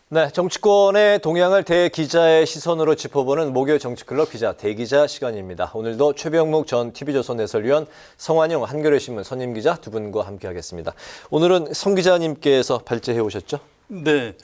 네, 정치권의 동향을 대기자의 시선으로 짚어보는 목요일 정치클럽 기자 대기자 시간입니다. 오늘도 최병묵 전 TV조선 해설위원, 성환영 한겨레신문 선임기자 두 분과 함께하겠습니다. 오늘은 성 기자님께서 발제해 오셨죠? 네,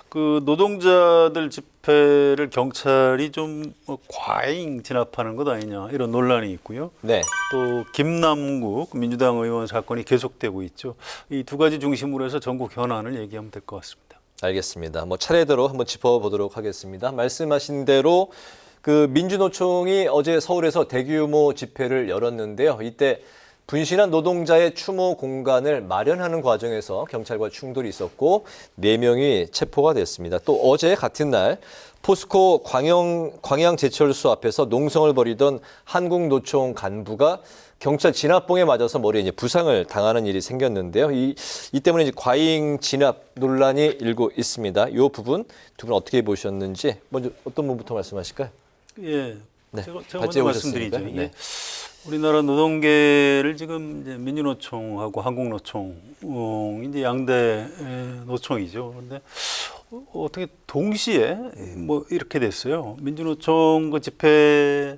그 노동자들 집회를 경찰이 좀 과잉 진압하는 것 아니냐 이런 논란이 있고요. 네. 또 김남국 민주당 의원 사건이 계속되고 있죠. 이 두 가지 중심으로 해서 전국 현안을 얘기하면 될 것 같습니다. 알겠습니다. 차례대로 한번 짚어보도록 하겠습니다. 말씀하신 대로 그 민주노총이 어제 서울에서 대규모 집회를 열었는데요. 이때 분신한 노동자의 추모 공간을 마련하는 과정에서 경찰과 충돌이 있었고 4명이 체포가 됐습니다. 또 어제 같은 날 포스코 광양제철소 앞에서 농성을 벌이던 한국노총 간부가 경찰 진압봉에 맞아서 머리에 이제 부상을 당하는 일이 생겼는데요. 이 때문에 이제 과잉 진압 논란이 일고 있습니다. 이 부분 두 분 어떻게 보셨는지 먼저 어떤 분부터 말씀하실까요? 예, 네, 제가 먼저 말씀드리죠. 네. 예. 우리나라 노동계를 지금 이제 민주노총하고 한국노총 이제 양대 노총이죠. 그런데 어떻게 동시에 뭐 이렇게 됐어요. 민주노총 그 집회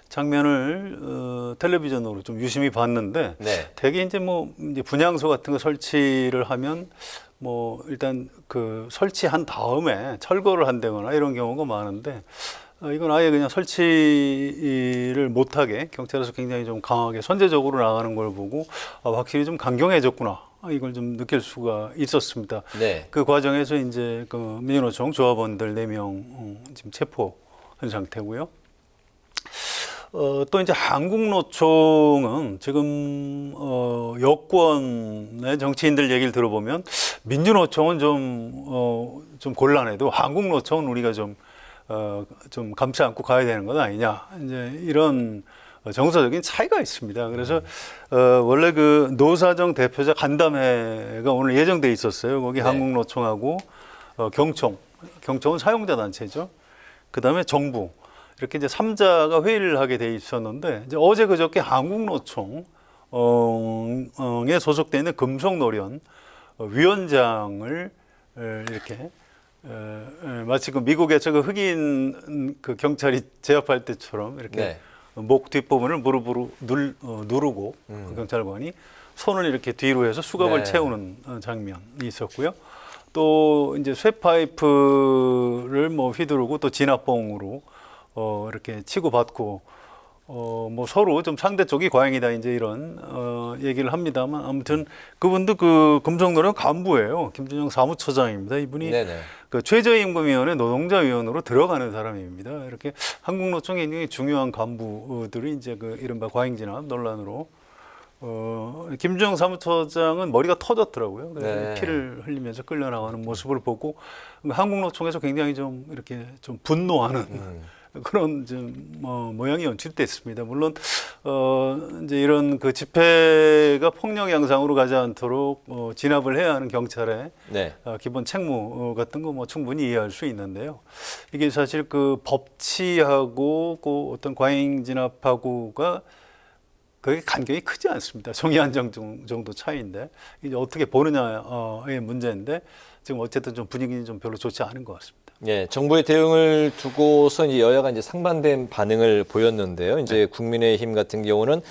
장면을 텔레비전으로 좀 유심히 봤는데 네. 대개 이제 뭐 이제 분향소 같은 거 설치를 하면 뭐 일단 그 설치한 다음에 철거를 한다거나 이런 경우가 많은데 이건 아예 그냥 설치를 못하게 경찰에서 굉장히 좀 강하게 선제적으로 나가는 걸 보고 확실히 좀 강경해졌구나. 이걸 좀 느낄 수가 있었습니다. 네. 그 과정에서 이제 그 민주노총 조합원들 4명 지금 체포한 상태고요. 또 이제 한국노총은 지금 여권의 정치인들 얘기를 들어보면 민주노총은 좀 곤란해도 한국노총은 우리가 좀 감싸 안고 가야 되는 것 아니냐 이제 이런 정서적인 차이가 있습니다. 그래서 원래 그 노사정 대표자 간담회가 오늘 예정돼 있었어요. 거기 네. 한국노총하고 경총은 사용자 단체죠. 그다음에 정부 이렇게 이제 3자가 회의를 하게 돼 있었는데 이제 어제 그저께 한국노총에 소속돼 있는 금속노련 위원장을 이렇게 마치 그 미국에서 그 흑인 그 경찰이 제압할 때처럼 이렇게 네. 목 뒷부분을 무릎으로 누르고 그 경찰관이 손을 이렇게 뒤로 해서 수갑을 네. 채우는 장면이 있었고요. 또 이제 쇠파이프를 뭐 휘두르고 또 진압봉으로 이렇게 치고받고 뭐 서로 좀 상대 쪽이 과잉이다 이제 이런 얘기를 합니다만 아무튼 그분도 그 금속노련 간부예요. 김준영 사무처장입니다. 이분이 네네. 그 최저임금위원회 노동자위원으로 들어가는 사람입니다. 이렇게 한국노총의 굉장히 중요한 간부들이 이제 그 이른바 과잉진압 논란으로 김준영 사무처장은 머리가 터졌더라고요. 네. 피를 흘리면서 끌려나가는 모습을 보고 한국노총에서 굉장히 좀 이렇게 좀 분노하는 그런 좀 모양이 연출됐습니다. 물론 이제 이런 그 집회가 폭력 양상으로 가지 않도록 진압을 해야 하는 경찰의 네. 기본 책무 같은 거 뭐 충분히 이해할 수 있는데요. 이게 사실 그 법치하고 그 어떤 과잉 진압하고가 그게 간격이 크지 않습니다. 종이 한 장 정도 차이인데 이제 어떻게 보느냐의 문제인데 지금 어쨌든 좀 분위기는 좀 별로 좋지 않은 것 같습니다. 예, 정부의 대응을 두고서 이제 여야가 이제 상반된 반응을 보였는데요. 이제 국민의힘 같은 경우는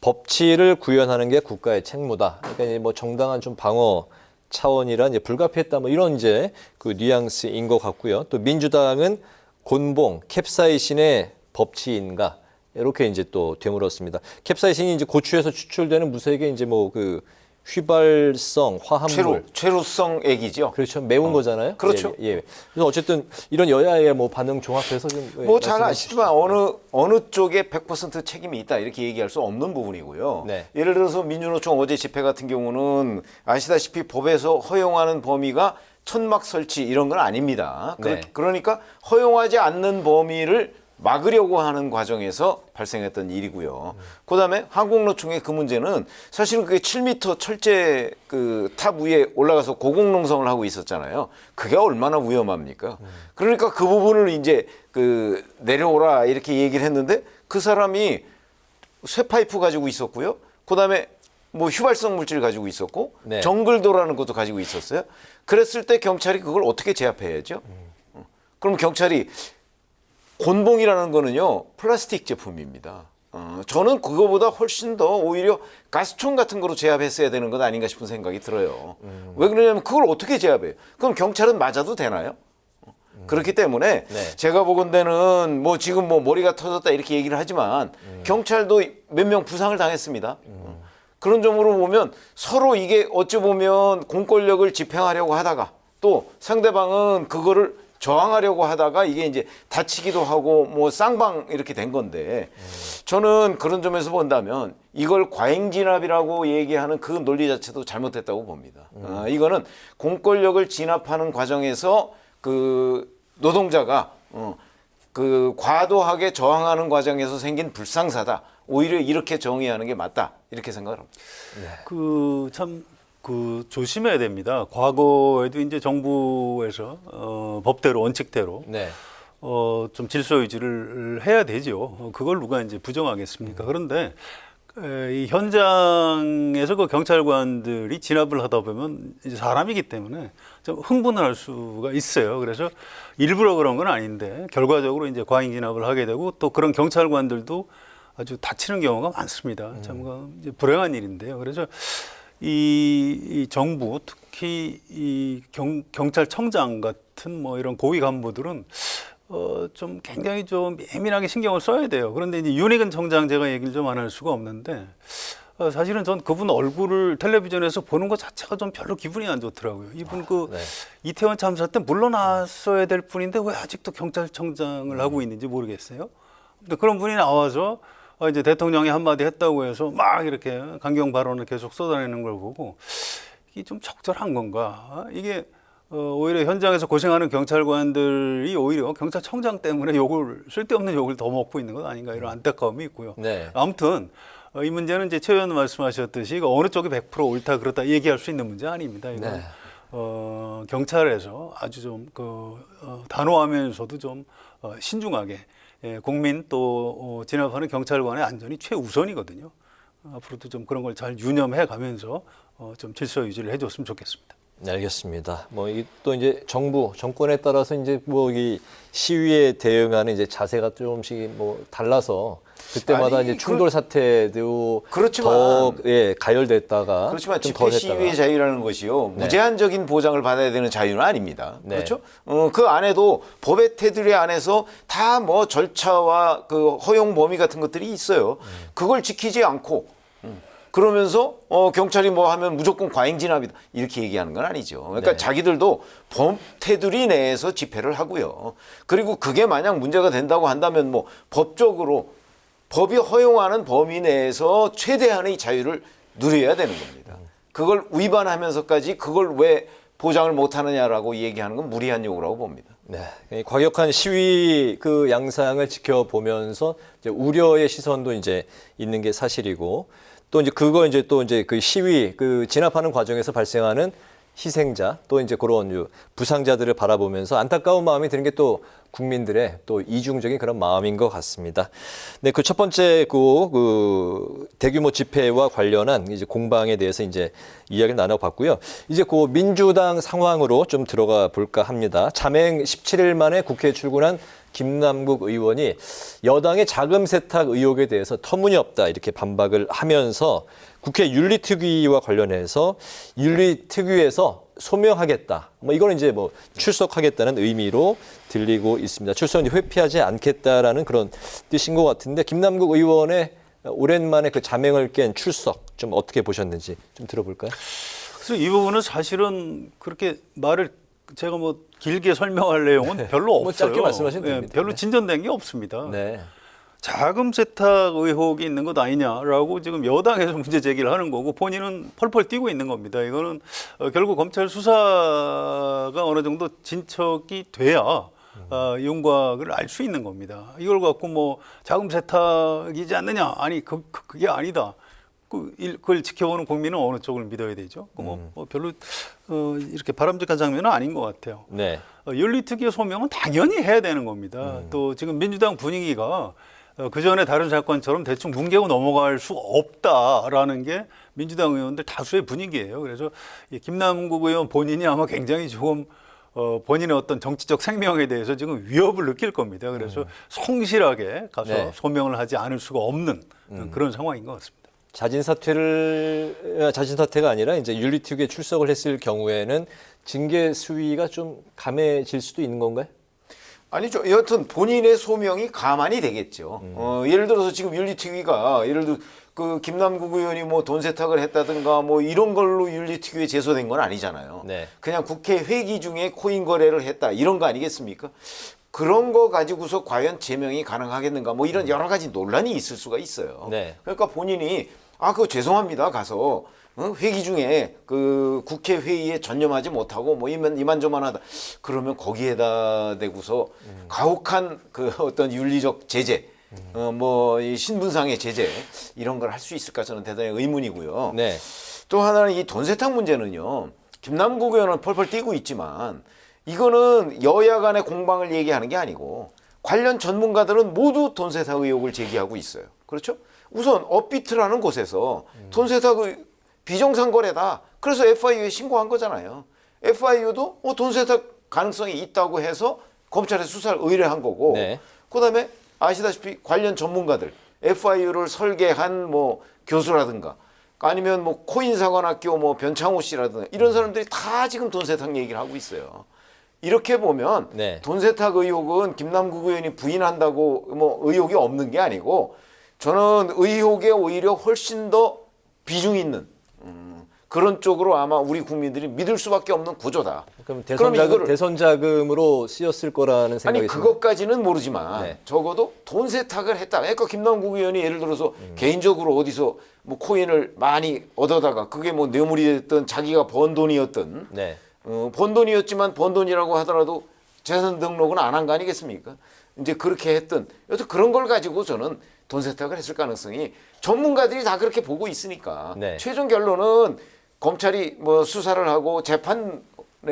법치를 구현하는 게 국가의 책무다. 그러니까 이제 뭐 정당한 좀 방어 차원이라 이제 불가피했다. 뭐 이런 이제 그 뉘앙스인 것 같고요. 또 민주당은 곤봉, 캡사이신의 법치인가 이렇게 이제 또 되물었습니다. 캡사이신이 이제 고추에서 추출되는 무색의 이제 뭐 그 휘발성 화합물, 최루성 액이죠. 그렇죠. 매운 거잖아요. 그렇죠. 예. 그래서 어쨌든 이런 여야의 뭐 반응 종합해서 좀 뭐 잘 아시지만 어느 쪽에 100% 책임이 있다 이렇게 얘기할 수 없는 부분이고요. 네. 예를 들어서 민주노총 어제 집회 같은 경우는 아시다시피 법에서 허용하는 범위가 천막 설치 이런 건 아닙니다. 네. 그러니까 허용하지 않는 범위를 막으려고 하는 과정에서 발생했던 일이고요. 그다음에 한국노총의 그 문제는 사실은 그게 7m 철제 그 탑 위에 올라가서 고공농성을 하고 있었잖아요. 그게 얼마나 위험합니까? 그러니까 그 부분을 이제 그 내려오라 이렇게 얘기를 했는데 그 사람이 쇠파이프 가지고 있었고요. 그다음에 뭐 휘발성 물질 가지고 있었고 네. 정글도라는 것도 가지고 있었어요. 그랬을 때 경찰이 그걸 어떻게 제압해야죠? 그럼 경찰이 곤봉이라는 거는요 플라스틱 제품입니다. 저는 그거보다 훨씬 더 오히려 가스총 같은 거로 제압했어야 되는 것 아닌가 싶은 생각이 들어요. 왜 그러냐면 그걸 어떻게 제압해요? 그럼 경찰은 맞아도 되나요? 그렇기 때문에 네. 제가 보건대는 뭐 지금 뭐 머리가 터졌다 이렇게 얘기를 하지만 경찰도 몇 명 부상을 당했습니다. 그런 점으로 보면 서로 이게 어찌 보면 공권력을 집행하려고 하다가 또 상대방은 그거를 저항하려고 하다가 이게 이제 다치기도 하고 뭐 쌍방 이렇게 된 건데 저는 그런 점에서 본다면 이걸 과잉진압이라고 얘기하는 그 논리 자체도 잘못됐다고 봅니다. 이거는 공권력을 진압하는 과정에서 그 노동자가 그 과도하게 저항하는 과정에서 생긴 불상사다. 오히려 이렇게 정의하는 게 맞다. 이렇게 생각을 합니다. 그 참 그 조심해야 됩니다. 과거에도 이제 정부에서 법대로 원칙대로 네. 좀 질서 유지를 해야 되죠. 그걸 누가 이제 부정하겠습니까? 그런데 이 현장에서 그 경찰관들이 진압을 하다 보면 이제 사람이기 때문에 좀 흥분을 할 수가 있어요. 그래서 일부러 그런 건 아닌데 결과적으로 이제 과잉 진압을 하게 되고 또 그런 경찰관들도 아주 다치는 경우가 많습니다. 참 이제 불행한 일인데요. 그래서 이 정부 특히 이 경찰청장 같은 뭐 이런 고위 간부들은 좀 굉장히 좀 예민하게 신경을 써야 돼요. 그런데 이제 윤희근 청장 제가 얘기를 좀 안 할 수가 없는데 사실은 전 그분 얼굴을 텔레비전에서 보는 것 자체가 좀 별로 기분이 안 좋더라고요. 이분 네. 이태원 참사 때 물러났어야 될 분인데 왜 아직도 경찰청장을 하고 있는지 모르겠어요. 근데 그런 분이 나와서 이제 대통령이 한마디 했다고 해서 막 이렇게 강경 발언을 계속 쏟아내는 걸 보고 이게 좀 적절한 건가? 이게 오히려 현장에서 고생하는 경찰관들이 오히려 경찰청장 때문에 쓸데없는 욕을 더 먹고 있는 것 아닌가 이런 안타까움이 있고요. 네. 아무튼 이 문제는 이제 최 의원 말씀하셨듯이 어느 쪽이 100% 옳다 그렇다 얘기할 수 있는 문제 아닙니다. 이건 네. 경찰에서 아주 좀 단호하면서도 좀 신중하게 국민 또 진압하는 경찰관의 안전이 최우선이거든요. 앞으로도 좀 그런 걸 잘 유념해 가면서 좀 질서 유지를 해줬으면 좋겠습니다. 네, 알겠습니다. 뭐 또 이제 정권에 따라서 이제 뭐 이 시위에 대응하는 이제 자세가 조금씩 뭐 달라서 그때마다 아니, 이제 충돌 사태도 그렇지만 더 가열됐다가 그렇지만 좀 집회 덜 시위의 했다가. 자유라는 것이요 네. 무제한적인 보장을 받아야 되는 자유는 아닙니다. 네. 그렇죠? 그 안에도 법의 테두리 안에서 다 뭐 절차와 그 허용 범위 같은 것들이 있어요. 그걸 지키지 않고 그러면서 경찰이 뭐 하면 무조건 과잉 진압이다 이렇게 얘기하는 건 아니죠. 그러니까 네. 자기들도 법 테두리 내에서 집회를 하고요. 그리고 그게 만약 문제가 된다고 한다면 뭐 법적으로 법이 허용하는 범위 내에서 최대한의 자유를 누려야 되는 겁니다. 그걸 위반하면서까지 그걸 왜 보장을 못하느냐라고 얘기하는 건 무리한 요구라고 봅니다. 네, 과격한 시위 그 양상을 지켜보면서 이제 우려의 시선도 이제 있는 게 사실이고 또 이제 그 시위 그 진압하는 과정에서 발생하는 희생자 또 이제 그런 부상자들을 바라보면서 안타까운 마음이 드는 게 또 국민들의 또 이중적인 그런 마음인 것 같습니다. 네, 그 첫 번째 그 대규모 집회와 관련한 이제 공방에 대해서 이제 이야기를 나눠봤고요. 이제 그 민주당 상황으로 좀 들어가 볼까 합니다. 잠행 17일 만에 국회에 출근한 김남국 의원이 여당의 자금 세탁 의혹에 대해서 터무니없다 이렇게 반박을 하면서 국회 윤리특위와 관련해서 윤리특위에서 소명하겠다. 뭐 이거는 이제 뭐 출석하겠다는 의미로 들리고 있습니다. 출석은 회피하지 않겠다라는 그런 뜻인 것 같은데 김남국 의원의 오랜만에 그 자맹을 깬 출석 좀 어떻게 보셨는지 좀 들어볼까요? 그래서 이 부분은 사실은 그렇게 말을 제가 뭐 길게 설명할 내용은 별로 뭐 없어요. 짧게 말씀하시면 됩니다. 별로 네. 진전된 게 없습니다. 네. 자금 세탁 의혹이 있는 것 아니냐라고 지금 여당에서 문제 제기를 하는 거고 본인은 펄펄 뛰고 있는 겁니다. 이거는 결국 검찰 수사가 어느 정도 진척이 돼야 윤곽을 알 수 있는 겁니다. 이걸 갖고 뭐 자금 세탁이지 않느냐? 아니 그게 아니다. 그걸 지켜보는 국민은 어느 쪽을 믿어야 되죠? 뭐 별로 이렇게 바람직한 장면은 아닌 것 같아요. 네. 윤리특위 소명은 당연히 해야 되는 겁니다. 또 지금 민주당 분위기가 그 전에 다른 사건처럼 대충 뭉개고 넘어갈 수 없다라는 게 민주당 의원들 다수의 분위기예요. 그래서 이 김남국 의원 본인이 아마 굉장히 조금 본인의 어떤 정치적 생명에 대해서 지금 위협을 느낄 겁니다. 그래서 성실하게 가서 네. 소명을 하지 않을 수가 없는 그런 상황인 것 같습니다. 자진 사퇴가 아니라 이제 윤리특위에 출석을 했을 경우에는 징계 수위가 좀 감해질 수도 있는 건가요? 아니죠. 여하튼 본인의 소명이 가만히 되겠죠. 예를 들어서 지금 윤리특위가 예를 들어 그 김남국 의원이 뭐 돈 세탁을 했다든가 뭐 이런 걸로 윤리특위에 제소된 건 아니잖아요. 네. 그냥 국회 회기 중에 코인 거래를 했다 이런 거 아니겠습니까? 그런 거 가지고서 과연 제명이 가능하겠는가 뭐 이런 여러 가지 논란이 있을 수가 있어요. 네. 그러니까 본인이 그거 죄송합니다 가서 회기 중에 그 국회 회의에 전념하지 못하고 뭐 이만저만하다 그러면 거기에다 대고서 가혹한 그 어떤 윤리적 제재 뭐 이 신분상의 제재 이런 걸 할 수 있을까 저는 대단히 의문이고요. 네. 또 하나는 이 돈 세탁 문제는요. 김남국 의원은 펄펄 뛰고 있지만 이거는 여야 간의 공방을 얘기하는 게 아니고 관련 전문가들은 모두 돈 세탁 의혹을 제기하고 있어요. 그렇죠? 우선 업비트라는 곳에서 돈 세탁 비정상 거래다. 그래서 FIU에 신고한 거잖아요. FIU도 돈 세탁 가능성이 있다고 해서 검찰에 수사를 의뢰한 거고. 네. 그다음에 아시다시피 관련 전문가들 FIU를 설계한 뭐 교수라든가 아니면 뭐 코인사관학교 뭐 변창호 씨라든가 이런 사람들이 다 지금 돈 세탁 얘기를 하고 있어요. 이렇게 보면 네. 돈 세탁 의혹은 김남국 의원이 부인한다고 뭐 의혹이 없는 게 아니고 저는 의혹에 오히려 훨씬 더 비중 있는 그런 쪽으로 아마 우리 국민들이 믿을 수밖에 없는 구조다. 그럼 이거를- 대선 자금으로 쓰였을 거라는 생각이 아니 그것까지는 모르지만 네. 적어도 돈 세탁을 했다. 그러니까 김남국 의원이 예를 들어서 개인적으로 어디서 뭐 코인을 많이 얻어다가 그게 뭐 뇌물이 됐든 자기가 번 돈이었든 네. 번 돈이었지만 번 돈이라고 하더라도 재산 등록은 안 한 거 아니겠습니까? 이제 그렇게 했든 여튼 그런 걸 가지고 저는 돈 세탁을 했을 가능성이 전문가들이 다 그렇게 보고 있으니까 네. 최종 결론은 검찰이 뭐 수사를 하고 재판에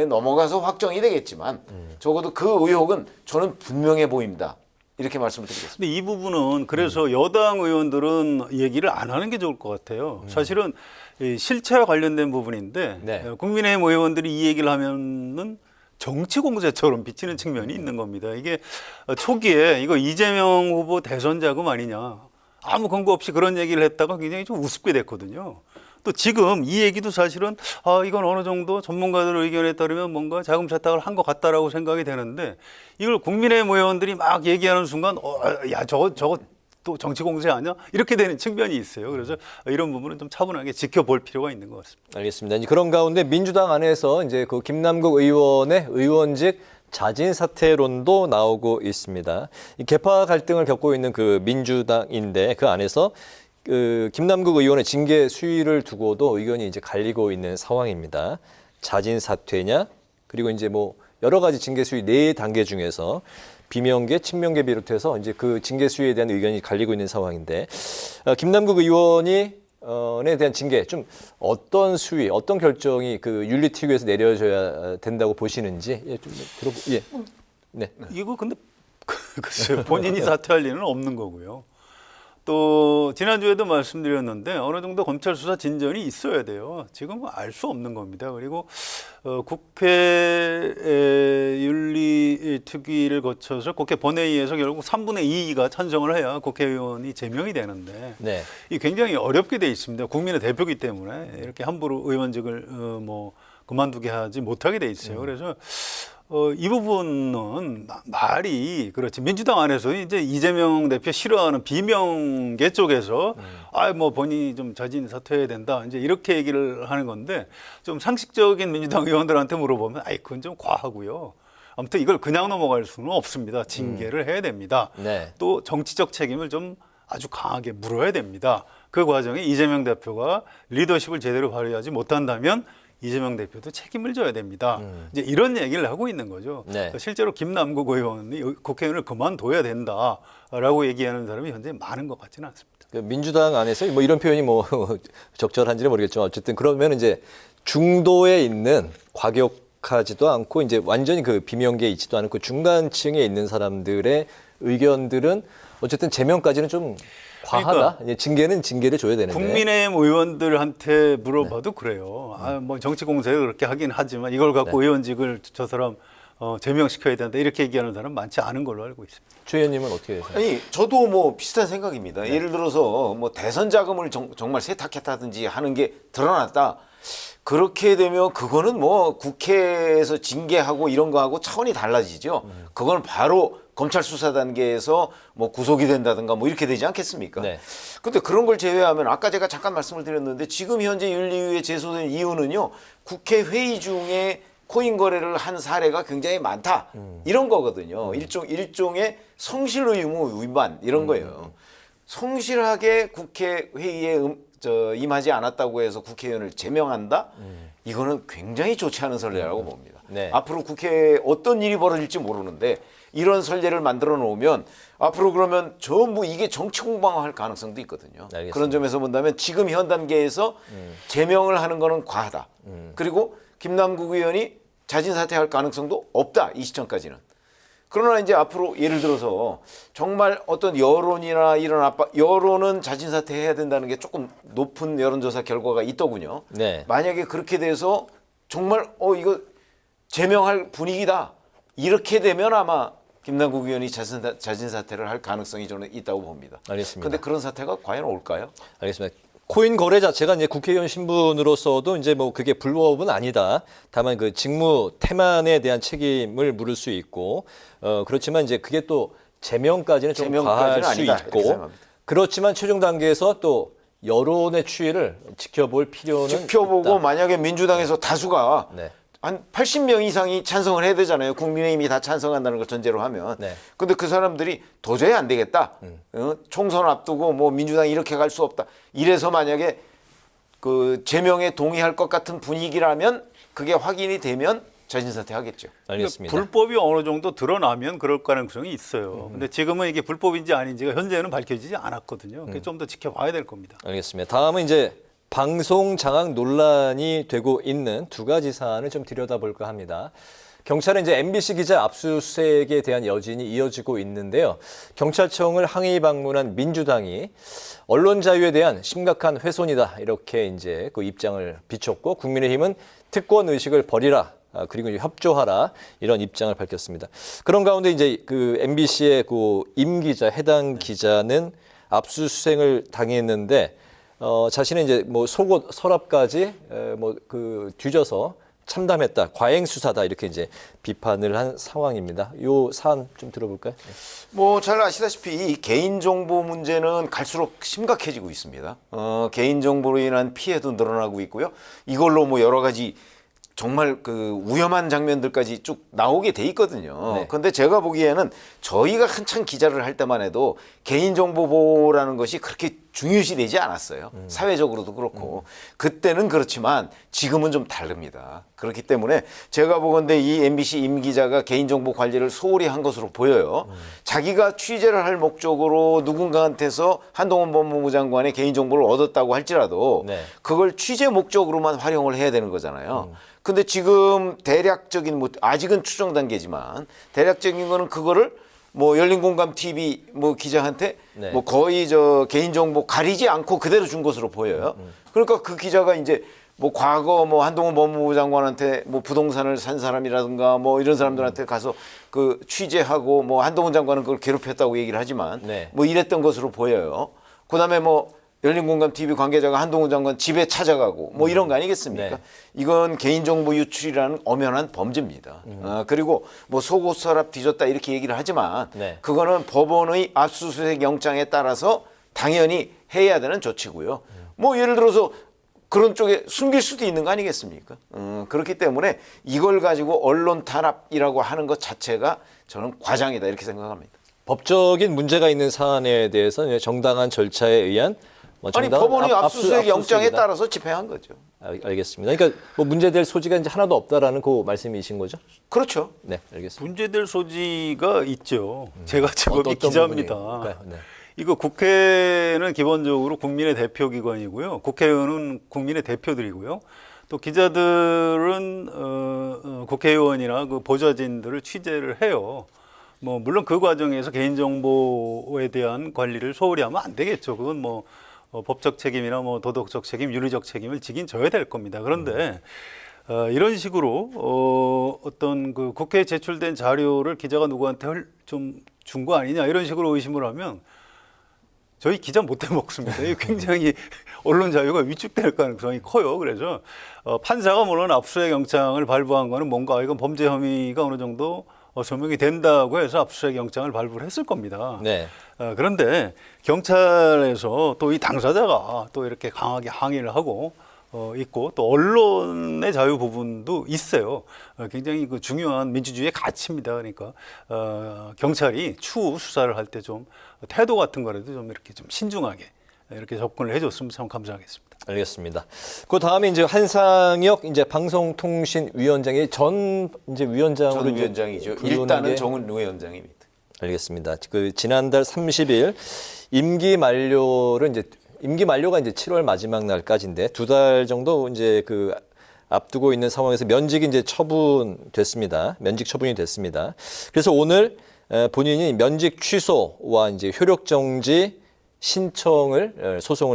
넘어가서 확정이 되겠지만 적어도 그 의혹은 저는 분명해 보입니다. 이렇게 말씀을 드리겠습니다. 근데 이 부분은 그래서 여당 의원들은 얘기를 안 하는 게 좋을 것 같아요. 사실은 이 실체와 관련된 부분인데 네. 국민의힘 의원들이 이 얘기를 하면은 정치 공세처럼 비치는 측면이 있는 겁니다. 이게 초기에 이거 이재명 후보 대선 자금 아니냐 아무 근거 없이 그런 얘기를 했다가 굉장히 좀 우습게 됐거든요. 또 지금 이 얘기도 사실은 이건 어느 정도 전문가들 의견에 따르면 뭔가 자금 세탁을 한 것 같다라고 생각이 되는데 이걸 국민의힘 의원들이 막 얘기하는 순간 야 저거 또 정치 공세 아니야? 이렇게 되는 측면이 있어요. 그래서 이런 부분은 좀 차분하게 지켜볼 필요가 있는 것 같습니다. 알겠습니다. 이제 그런 가운데 민주당 안에서 이제 그 김남국 의원의 의원직 자진 사퇴론도 나오고 있습니다. 이 계파 갈등을 겪고 있는 그 민주당인데 그 안에서 그 김남국 의원의 징계 수위를 두고도 의견이 이제 갈리고 있는 상황입니다. 자진 사퇴냐 그리고 이제 뭐 여러 가지 징계 수위 4단계 중에서 비명계, 친명계 비롯해서 이제 그 징계 수위에 대한 의견이 갈리고 있는 상황인데 김남국 의원이 에 대한 징계 좀 어떤 수위, 어떤 결정이 그 윤리특위에서 내려져야 된다고 보시는지 좀 예. 네. 이거 근데 글쎄요. 본인이 사퇴할 리는 없는 거고요. 또 지난주에도 말씀드렸는데 어느 정도 검찰 수사 진전이 있어야 돼요. 지금은 알 수 없는 겁니다. 그리고 국회 윤리특위를 거쳐서 국회 본회의에서 결국 3분의 2가 찬성을 해야 국회의원이 제명이 되는데 네. 이 굉장히 어렵게 돼 있습니다. 국민의 대표이기 때문에 이렇게 함부로 의원직을 뭐 그만두게 하지 못하게 돼 있어요. 그래서 이 부분은 말이 그렇지 민주당 안에서 이제 이재명 대표 싫어하는 비명계 쪽에서 뭐 본인이 좀 자진 사퇴해야 된다 이제 이렇게 얘기를 하는 건데 좀 상식적인 민주당 의원들한테 물어보면 그건 좀 과하고요. 아무튼 이걸 그냥 넘어갈 수는 없습니다. 징계를 해야 됩니다. 네. 또 정치적 책임을 좀 아주 강하게 물어야 됩니다. 그 과정에 이재명 대표가 리더십을 제대로 발휘하지 못한다면 이재명 대표도 책임을 져야 됩니다. 이제 이런 얘기를 하고 있는 거죠. 네. 실제로 김남국 의원이 국회의원을 그만둬야 된다라고 얘기하는 사람이 현재 많은 것 같지는 않습니다. 그 민주당 안에서 뭐 이런 표현이 뭐 적절한지는 모르겠지만 어쨌든 그러면 이제 중도에 있는 과격하지도 않고 이제 완전히 그 비명계에 있지도 않고 중간층에 있는 사람들의 의견들은 어쨌든 제명까지는 좀 과하다. 그러니까 이제 징계는 징계를 줘야 되는데. 국민의힘 의원들한테 물어봐도 그래요. 뭐 정치 공세를 그렇게 하긴 하지만 이걸 갖고 의원직을 저 사람 제명시켜야 된다 이렇게 얘기하는 사람 많지 않은 걸로 알고 있습니다. 최 의원님은 어떻게 생각하세요? 아니 저도 뭐 비슷한 생각입니다. 예를 들어서 뭐 대선 자금을 정말 세탁했다든지 하는 게 드러났다. 그렇게 되면 그거는 뭐 국회에서 징계하고 이런 거하고 차원이 달라지죠. 그거는 바로 검찰 수사 단계에서 뭐 구속이 된다든가 뭐 이렇게 되지 않겠습니까? 네. 근데 그런 걸 제외하면 아까 제가 잠깐 말씀을 드렸는데 지금 현재 윤리위에 제소된 이유는요. 국회 회의 중에 코인 거래를 한 사례가 굉장히 많다. 이런 거거든요. 일종의 성실 의무 위반 이런 거예요. 성실하게 국회 회의에 임하지 않았다고 해서 국회의원을 제명한다? 이거는 굉장히 좋지 않은 선례라고 봅니다. 네. 앞으로 국회에 어떤 일이 벌어질지 모르는데 이런 선례를 만들어 놓으면 앞으로 그러면 전부 이게 정치 공방화할 가능성도 있거든요. 알겠습니다. 그런 점에서 본다면 지금 현 단계에서 제명을 하는 거는 과하다. 그리고 김남국 의원이 자진 사퇴할 가능성도 없다. 이 시점까지는. 그러나 이제 앞으로 예를 들어서 정말 어떤 여론이나 이런 압박, 여론은 자진 사퇴해야 된다는 게 조금 높은 여론조사 결과가 있더군요. 네. 만약에 그렇게 돼서 정말 이거 제명할 분위기다. 이렇게 되면 아마 김남국 의원이 자진 사퇴를 할 가능성이 저는 있다고 봅니다. 알겠습니다. 그런데 그런 사태가 과연 올까요? 알겠습니다. 코인 거래 자체가 이제 국회의원 신분으로서도 이제 뭐 그게 불법은 아니다. 다만 그 직무 태만에 대한 책임을 물을 수 있고, 그렇지만 이제 그게 또 제명까지는 좀 과할 제명까지는 수 아니다, 이렇게 있고, 생각합니다. 그렇지만 최종 단계에서 또 여론의 추이를 지켜볼 필요는 지켜보고 있다. 만약에 민주당에서 다수가 네. 한 80명 이상이 찬성을 해야 되잖아요. 국민의힘이 다 찬성한다는 걸 전제로 하면. 네. 근데 그 사람들이 도저히 안 되겠다. 총선 앞두고 뭐 민주당이 이렇게 갈 수 없다. 이래서 만약에 그 제명에 동의할 것 같은 분위기라면 그게 확인이 되면 자진사퇴 하겠죠. 알겠습니다. 불법이 어느 정도 드러나면 그럴 가능성이 있어요. 근데 지금은 이게 불법인지 아닌지가 현재는 밝혀지지 않았거든요. 좀 더 지켜봐야 될 겁니다. 알겠습니다. 다음은 이제 방송 장악 논란이 되고 있는 두 가지 사안을 좀 들여다볼까 합니다. 경찰은 이제 MBC 기자 압수수색에 대한 여진이 이어지고 있는데요. 경찰청을 항의 방문한 민주당이 언론 자유에 대한 심각한 훼손이다 이렇게 이제 그 입장을 비췄고 국민의힘은 특권 의식을 버리라. 그리고 협조하라 이런 입장을 밝혔습니다. 그런 가운데 이제 그 MBC의 그 임 기자 해당 기자는 압수수색을 당했는데 자신의 이제 뭐 속옷 서랍까지 뭐 그 뒤져서 참담했다, 과잉 수사다 이렇게 이제 비판을 한 상황입니다. 요 사안 좀 들어볼까요? 뭐 잘 아시다시피 이 개인정보 문제는 갈수록 심각해지고 있습니다. 개인정보로 인한 피해도 늘어나고 있고요. 이걸로 뭐 여러 가지 정말 그 위험한 장면들까지 쭉 나오게 돼 있거든요. 네. 그런데 제가 보기에는 저희가 한창 기자를 할 때만 해도 개인정보 보호라는 것이 그렇게 중요시되지 않았어요. 사회적으로도 그렇고. 그때는 그렇지만 지금은 좀 다릅니다. 그렇기 때문에 제가 보건대 이 MBC 임 기자가 개인정보 관리를 소홀히 한 것으로 보여요. 자기가 취재를 할 목적으로 누군가한테서 한동훈 법무부 장관의 개인정보를 얻었다고 할지라도 네. 그걸 취재 목적으로만 활용을 해야 되는 거잖아요. 근데 지금 대략적인 뭐 아직은 추정 단계지만 대략적인 거는 그거를 뭐 열린공감 TV 뭐 기자한테 네. 뭐 거의 저 개인정보 가리지 않고 그대로 준 것으로 보여요. 그러니까 그 기자가 이제 뭐 과거 뭐 한동훈 법무부 장관한테 뭐 부동산을 산 사람이라든가 뭐 이런 사람들한테 가서 그 취재하고 뭐 한동훈 장관은 그걸 괴롭혔다고 얘기를 하지만 네. 뭐 이랬던 것으로 보여요. 그다음에 뭐 열린공감 TV 관계자가 한동훈 장관 집에 찾아가고 뭐 이런 거 아니겠습니까? 네. 이건 개인정보 유출이라는 엄연한 범죄입니다. 그리고 뭐 속옷 서랍 뒤졌다 이렇게 얘기를 하지만 네. 그거는 법원의 압수수색 영장에 따라서 당연히 해야 되는 조치고요. 뭐 예를 들어서 그런 쪽에 숨길 수도 있는 거 아니겠습니까? 그렇기 때문에 이걸 가지고 언론 탄압이라고 하는 것 자체가 저는 과장이다 이렇게 생각합니다. 법적인 문제가 있는 사안에 대해서 정당한 절차에 의한 뭐 아니 정당한 법원이 압수수색 영장에 압수수색이다. 따라서 집행한 거죠. 알겠습니다. 그러니까 뭐 문제될 소지가 이제 하나도 없다라는 그 말씀이신 거죠? 그렇죠. 네, 알겠습니다. 문제될 소지가 있죠. 제가 직업이 어떤 기자입니다. 부분일까요? 네. 이거 국회는 기본적으로 국민의 대표 기관이고요. 국회의원은 국민의 대표들이고요. 또 기자들은 국회의원이나 그 보좌진들을 취재를 해요. 뭐 물론 그 과정에서 개인정보에 대한 관리를 소홀히 하면 안 되겠죠. 그건 뭐 법적 책임이나 뭐 도덕적 책임, 윤리적 책임을 지긴 져야 될 겁니다. 그런데 이런 식으로 어떤 그 국회에 제출된 자료를 기자가 누구한테 좀 준 거 아니냐 이런 식으로 의심을 하면 저희 기자 못 해먹습니다. 이게 굉장히 언론 자유가 위축될 가능성이 커요. 그래서 판사가 물론 압수수색 영장을 발부한 거는 뭔가 이건 범죄 혐의가 어느 정도 소명이 된다고 해서 압수수색 영장을 발부를 했을 겁니다. 네. 그런데 경찰에서 또 이 당사자가 또 이렇게 강하게 항의를 하고 있고 또 언론의 자유 부분도 있어요. 굉장히 그 중요한 민주주의의 가치입니다. 그러니까 경찰이 추후 수사를 할 때 좀 태도 같은 거라도 좀 이렇게 좀 신중하게 이렇게 접근을 해줬으면 참 감사하겠습니다. 알겠습니다. 그 다음에 이제 한상혁 이제 방송통신위원장이 전 이제 위원장으로 전 위원장이죠. 부르는 일단은 게- 정은 위원장입니다. 알겠습니다. 그 지난달 30일 임기 만료가 이제 7월 마지막 날까지인데 2달 정도 이제 그 앞두고 있는 상황에서 면직이 이제 처분됐습니다. 면직 처분이 됐습니다. 그래서 오늘 본인이 면직 취소와 이제 효력 정지 소송을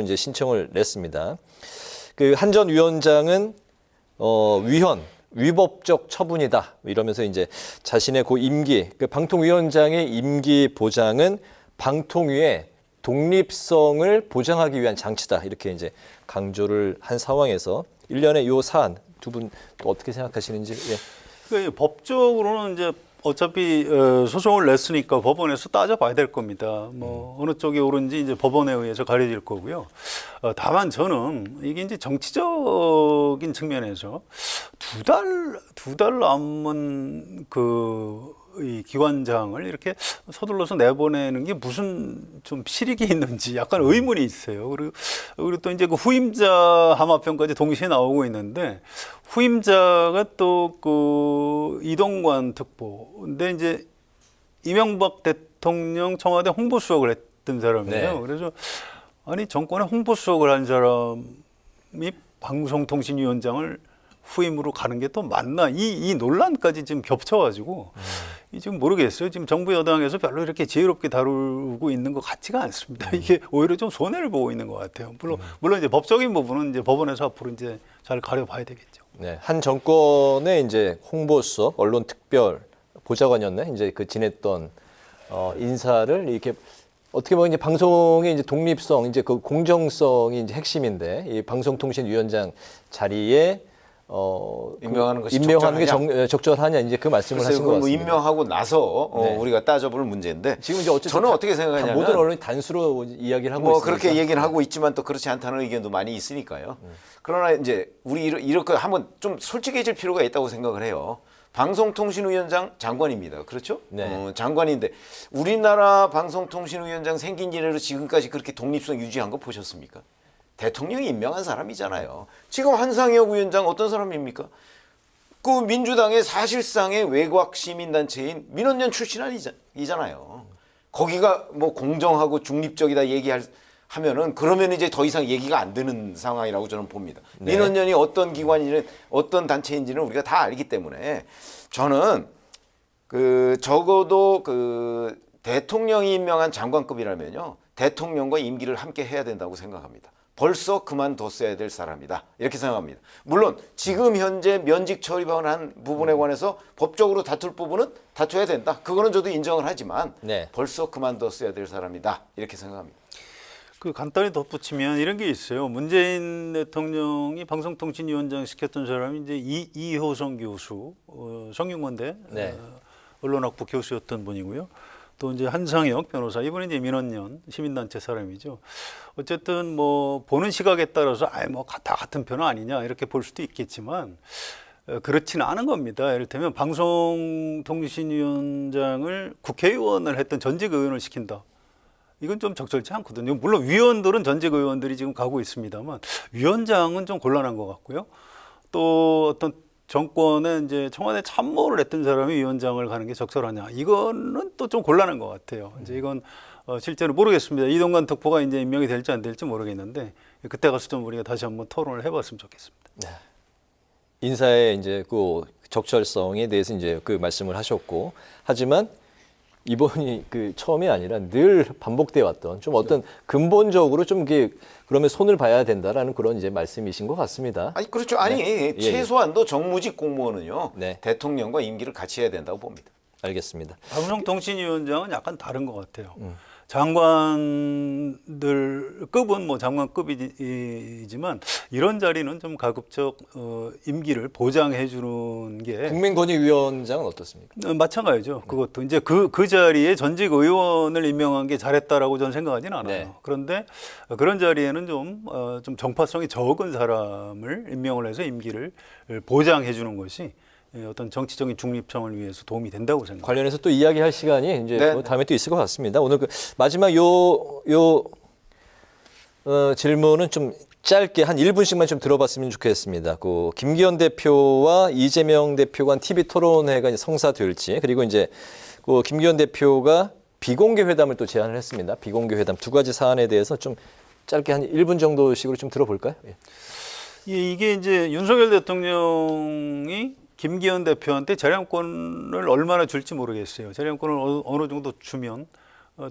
이제 신청을 냈습니다. 그 한 전 위원장은 위법적 처분이다 이러면서 이제 자신의 그 임기, 그 방통위원장의 임기 보장은 방통위의 독립성을 보장하기 위한 장치다 이렇게 이제 강조를 한 상황에서 일련의 요 사안 두 분 어떻게 생각하시는지. 예. 그 법적으로는 이제 어차피 소송을 냈으니까 법원에서 따져봐야 될 겁니다. 뭐 어느 쪽이 옳은지 이제 법원에 의해서 가려질 거고요. 다만 저는 이게 이제 정치적인 측면에서 두 달 남은 이 기관장을 이렇게 서둘러서 내보내는 게 무슨 좀 실익이 있는지 약간 의문이 있어요. 그리고 또 이제 그 후임자 하마평까지 동시에 나오고 있는데 후임자가 또 그 이동관 특보인데 이제 이명박 대통령 청와대 홍보수석을 했던 사람이에요. 네. 그래서 아니 정권의 홍보수석을 한 사람이 방송통신위원장을 후임으로 가는 게 또 맞나 이 논란까지 지금 겹쳐가지고 이 지금 모르겠어요. 지금 정부 여당에서 별로 이렇게 지혜롭게 다루고 있는 것 같지가 않습니다. 이게 오히려 좀 손해를 보고 있는 것 같아요. 물론 이제 법적인 부분은 이제 법원에서 앞으로 이제 잘 가려봐야 되겠죠. 네, 한 정권의 이제 홍보수석, 언론 특별 보좌관이었네. 이제 그 지냈던 인사를 이렇게 어떻게 보면 이제 방송의 이제 독립성, 이제 그 공정성이 이제 핵심인데 이 방송통신위원장 자리에 임명하는 것이 임명하는 게 적절하냐 이제 그 말씀을 하신 것 뭐 같습니다. 임명하고 나서 네. 우리가 따져볼 문제인데 지금 이제 어쨌든 저는 어떻게 생각하냐면 모든 언론이 단수로 이야기를 하고 뭐 있으니까. 그렇게 얘기는 하고 있지만 또 그렇지 않다는 의견도 많이 있으니까요. 그러나 이제 우리 이렇게 한번 좀 솔직해질 필요가 있다고 생각을 해요. 방송통신위원장 장관입니다. 그렇죠? 네. 장관인데 우리나라 방송통신위원장 생긴 이래로 지금까지 그렇게 독립성 유지한 거 보셨습니까? 대통령이 임명한 사람이잖아요. 지금 한상혁 위원장 어떤 사람입니까? 그 민주당의 사실상의 외곽 시민단체인 민원연 출신 이잖아요. 거기가 뭐 공정하고 중립적이다 하면은 그러면 이제 더 이상 얘기가 안 되는 상황이라고 저는 봅니다. 네. 민원연이 어떤 기관이든 어떤 단체인지는 우리가 다 알기 때문에 저는 적어도 대통령이 임명한 장관급이라면요 대통령과 임기를 함께 해야 된다고 생각합니다. 벌써 그만뒀어야 될 사람이다 이렇게 생각합니다. 물론 지금 현재 면직 처리한 부분에 관해서 법적으로 다툴 부분은 다투어야 된다. 그거는 저도 인정을 하지만 네. 벌써 그만뒀어야 될 사람이다 이렇게 생각합니다. 간단히 덧붙이면 이런 게 있어요. 문재인 대통령이 방송통신위원장 시켰던 사람이 이제 이효성 교수, 성균관대 네. 언론학부 교수였던 분이고요. 또 이제 한상혁 변호사, 이분은 이제 민원연 시민단체 사람이죠. 어쨌든 뭐 보는 시각에 따라서 뭐 다 같은 편은 아니냐 이렇게 볼 수도 있겠지만 그렇지는 않은 겁니다. 이를테면 방송통신위원장을 국회의원을 했던 전직 의원을 시킨다. 이건 좀 적절치 않거든요. 물론 위원들은 전직 의원들이 지금 가고 있습니다만 위원장은 좀 곤란한 것 같고요. 또 어떤 정권에 이제 청와대 참모를 했던 사람이 위원장을 가는 게 적절하냐? 이거는 또 좀 곤란한 것 같아요. 이제 이건 실제로 모르겠습니다. 이동관 특보가 이제 임명이 될지 안 될지 모르겠는데 그때 가서 좀 우리가 다시 한번 토론을 해봤으면 좋겠습니다. 네. 인사의 이제 그 적절성에 대해서 이제 그 말씀을 하셨고, 하지만 이번이 그 처음이 아니라 늘 반복돼 왔던 좀 어떤 근본적으로 좀 이게 그러면 손을 봐야 된다라는 그런 이제 말씀이신 것 같습니다. 아니 그렇죠. 아니 예. 최소한도 정무직 공무원은요. 네. 대통령과 임기를 같이 해야 된다고 봅니다. 알겠습니다. 방송통신위원장은 약간 다른 것 같아요. 장관들 급은 뭐 장관급이지만 이런 자리는 좀 가급적 임기를 보장해 주는 게 국민권익위원장은 어떻습니까? 마찬가지죠. 그것도 이제 그 자리에 전직 의원을 임명한 게 잘했다라고 저는 생각하지는 않아요. 네. 그런데 그런 자리에는 좀 정파성이 적은 사람을 임명을 해서 임기를 보장해 주는 것이 어떤 정치적인 중립성을 위해서 도움이 된다고 생각합니다. 관련해서 또 이야기할 시간이 이제 네. 뭐 다음에 또 있을 것 같습니다. 오늘 그 마지막 질문은 좀 짧게 한 1분씩만 좀 들어봤으면 좋겠습니다. 그 김기현 대표와 이재명 대표 간 TV 토론회가 이제 성사될지, 그리고 이제 그 김기현 대표가 비공개 회담을 또 제안을 했습니다. 비공개 회담 두 가지 사안에 대해서 좀 짧게 한 1분 정도씩으로 좀 들어볼까요? 예. 이게 이제 윤석열 대통령이 김기현 대표한테 재량권을 얼마나 줄지 모르겠어요. 재량권을 어느 정도 주면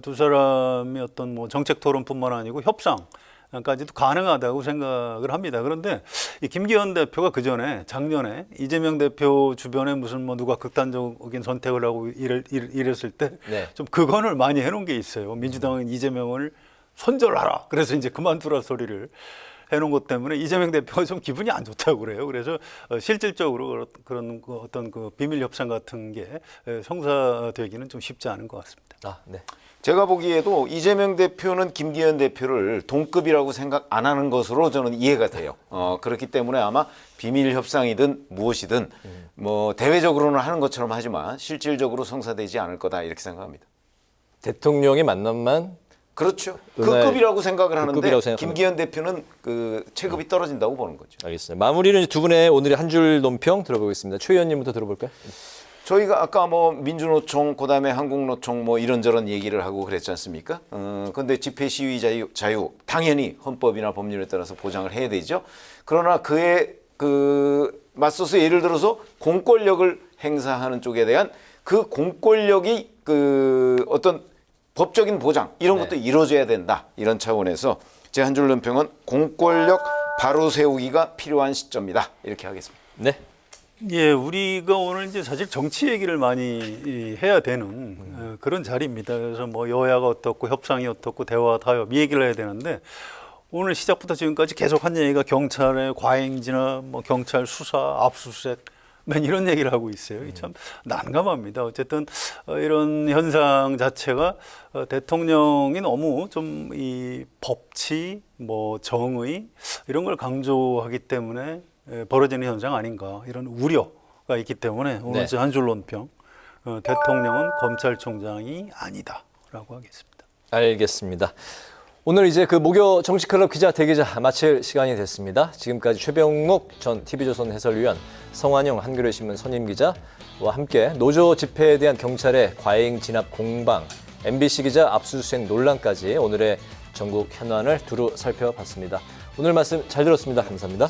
두 사람의 어떤 뭐 정책 토론뿐만 아니고 협상까지도 가능하다고 생각을 합니다. 그런데 이 김기현 대표가 그 전에 작년에 이재명 대표 주변에 무슨 뭐 누가 극단적인 선택을 하고 이랬을 때 네. 좀 극언을 많이 해놓은 게 있어요. 민주당은 이재명을 손절하라. 그래서 이제 그만두라 소리를 해놓은 것 때문에 이재명 대표가 좀 기분이 안 좋다고 그래요. 그래서 실질적으로 그런 어떤 그 비밀 협상 같은 게 성사되기는 좀 쉽지 않은 것 같습니다. 아, 네. 제가 보기에도 이재명 대표는 김기현 대표를 동급이라고 생각 안 하는 것으로 저는 이해가 돼요. 그렇기 때문에 아마 비밀 협상이든 무엇이든 뭐 대외적으로는 하는 것처럼 하지만 실질적으로 성사되지 않을 거다 이렇게 생각합니다. 대통령의 만남만 그렇죠. 그 은하의 급이라고 생각을 하는데 급이라고 생각합니다. 김기현 대표는 그 체급이 떨어진다고 보는 거죠. 알겠습니다. 마무리는 두 분의 오늘의 한 줄 논평 들어보겠습니다. 최 의원님부터 들어볼까요? 저희가 아까 뭐 민주노총, 그다음에 한국노총 뭐 이런저런 얘기를 하고 그랬지 않습니까? 근데 집회 시위 자유 당연히 헌법이나 법률에 따라서 보장을 해야 되죠. 그러나 그에 맞서서 예를 들어서 공권력을 행사하는 쪽에 대한 그 공권력이 어떤 법적인 보장 이런 것도 이루어져야 된다. 이런 차원에서 제 한 줄 논평은 공권력 바로 세우기가 필요한 시점이다. 이렇게 하겠습니다. 네. 예, 우리가 오늘 이제 사실 정치 얘기를 많이 해야 되는 그런 자리입니다. 그래서 뭐 여야가 어떻고 협상이 어떻고 대화 타협 이 얘기를 해야 되는데 오늘 시작부터 지금까지 계속 한 얘기가 경찰의 과잉지나 뭐 경찰 수사, 압수수색 맨 이런 얘기를 하고 있어요. 참 난감합니다. 어쨌든 이런 현상 자체가 대통령이 너무 좀 이 법치, 뭐 정의 이런 걸 강조하기 때문에 벌어지는 현상 아닌가 이런 우려가 있기 때문에 오늘 네. 한 줄 논평 대통령은 검찰총장이 아니다라고 하겠습니다. 알겠습니다. 오늘 이제 그 목요 정치클럽 기자 대기자 마칠 시간이 됐습니다. 지금까지 최병욱 전 TV조선 해설위원, 성환영 한겨레신문 선임기자와 함께 노조 집회에 대한 경찰의 과잉 진압 공방, MBC 기자 압수수색 논란까지 오늘의 전국 현안을 두루 살펴봤습니다. 오늘 말씀 잘 들었습니다. 감사합니다.